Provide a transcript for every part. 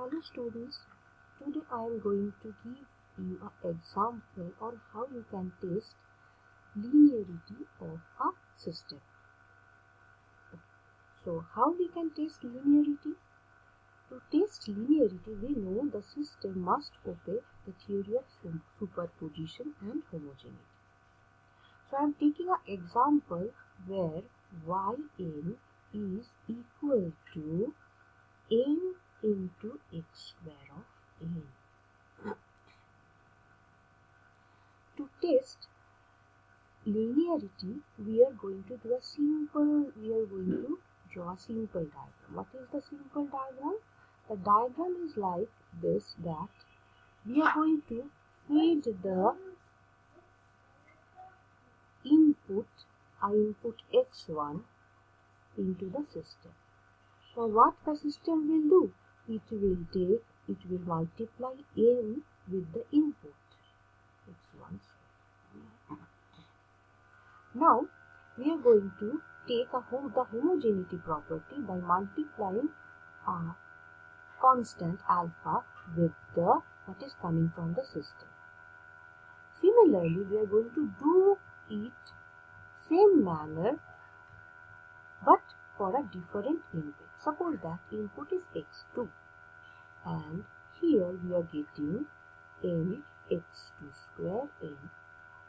Hello students, today I am going to give you an example on how you can test linearity of a system. So how we can test linearity? To test linearity, we know the system must obey the theory of superposition and homogeneity. So I am taking an example where yn is equal to n into x square of n. To test linearity, we are going to draw a simple diagram. What is the simple diagram? The diagram is like this, that we are going to feed the input x1 into the system. So what the system will do? It will multiply n with the input x1. Now we are going to take the homogeneity property by multiplying constant alpha with what is coming from the system. Similarly, we are going to do it same manner but for a different input. Suppose that input is x2 and here we are getting n x2 square n,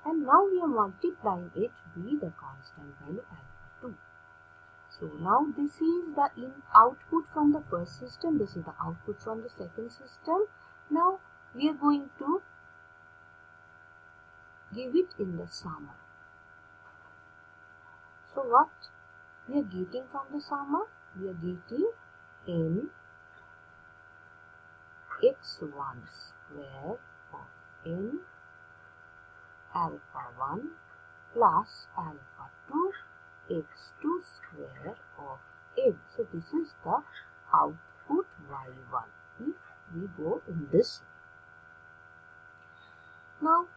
and now we are multiplying it with the constant value alpha 2. So now this is the output from the first system, this is the output from the second system. Now we are going to give it in the summer. So what we are getting from the summer? We are getting n x1 square of n alpha 1 plus alpha 2 x2 square of n. So this is the output y1 if we go in this way. Now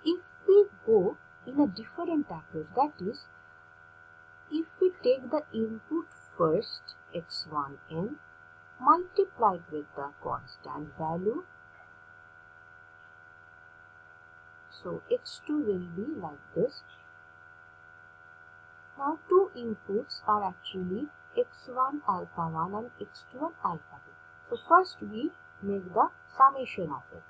if we go in a different approach, that is, if we take the input first x1n multiplied with the constant value, so x2 will be like this. Now two inputs are actually x1 alpha 1 and x2 alpha 2. So first we make the summation of it.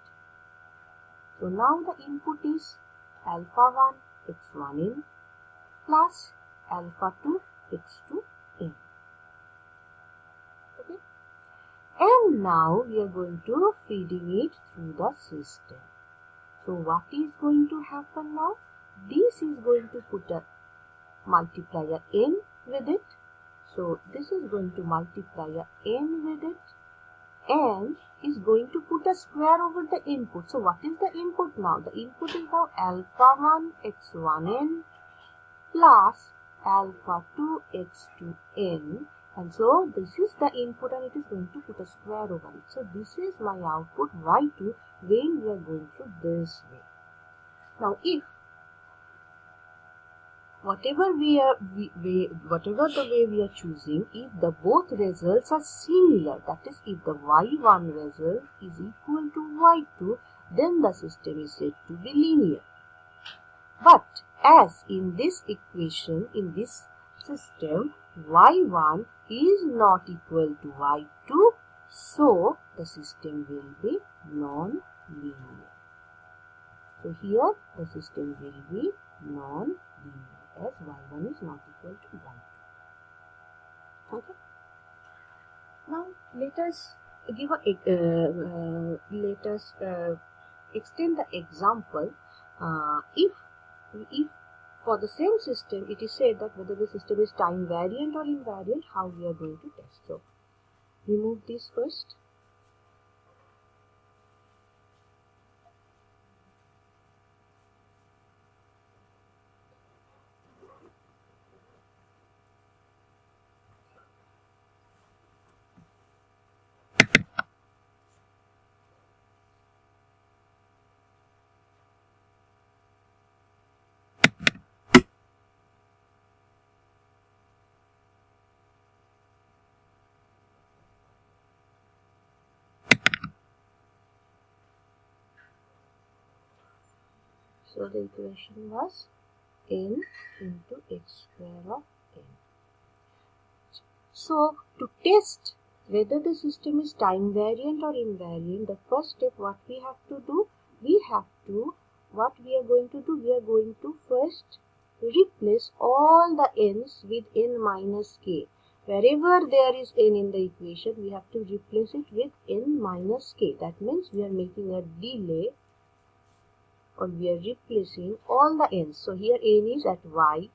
So now the input is alpha 1 x1n plus alpha 2 x2n. Okay? And now we are going to feeding it through the system. So what is going to happen now? This is going to put a multiplier n with it. So this is going to multiply a n with it and is going to put a square over the input. So what is the input now? The input is now alpha 1 x1n plus alpha 2 x2n, and so this is the input and it is going to put a square over it. So this is my output y2 when we are going through this way. Now if whatever the way we are choosing, if the both results are similar, that is, if the y1 result is equal to y2, then the system is said to be linear. But as in this equation, in this system, y1 is not equal to y2, so the system will be non-linear. So here the system will be non-linear, as y1 is not equal to y2. Okay. Now let us extend the example. If for the same system it is said that whether the system is time variant or invariant, how we are going to test. So remove this first. So the equation was n into x square of n. So to test whether the system is time variant or invariant, the first step what we are going to first replace all the n's with n minus k. Wherever there is n in the equation, we have to replace it with n minus k. That means we are making a delay, or we are replacing all the n's. So here n is at y,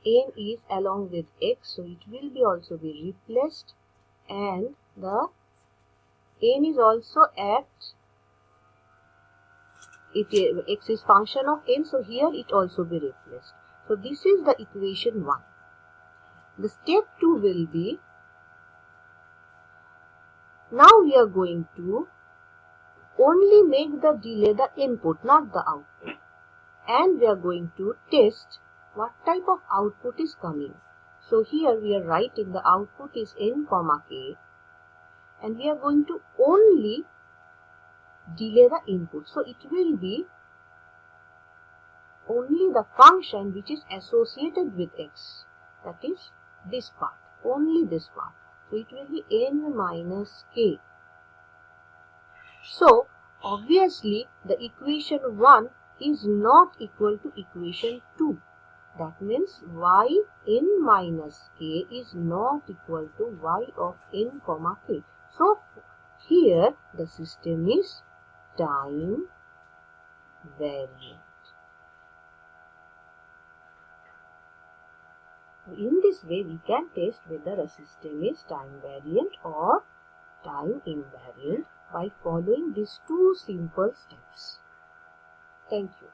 n is along with x, so it will be also be replaced, and the n is also at x is function of n, so here it also be replaced. So this is the equation 1. The step 2 will be, now we are going to only make the delay the input, not the output, and we are going to test what type of output is coming. So here we are writing the output is n comma k, and we are going to only delay the input. So it will be only the function which is associated with x, that is this part, only this part. So it will be n minus k. So obviously the equation 1 is not equal to equation 2. That means y n minus k is not equal to y of n comma k. So here the system is time variant. In this way, we can test whether a system is time variant or time invariant by following these two simple steps. Thank you.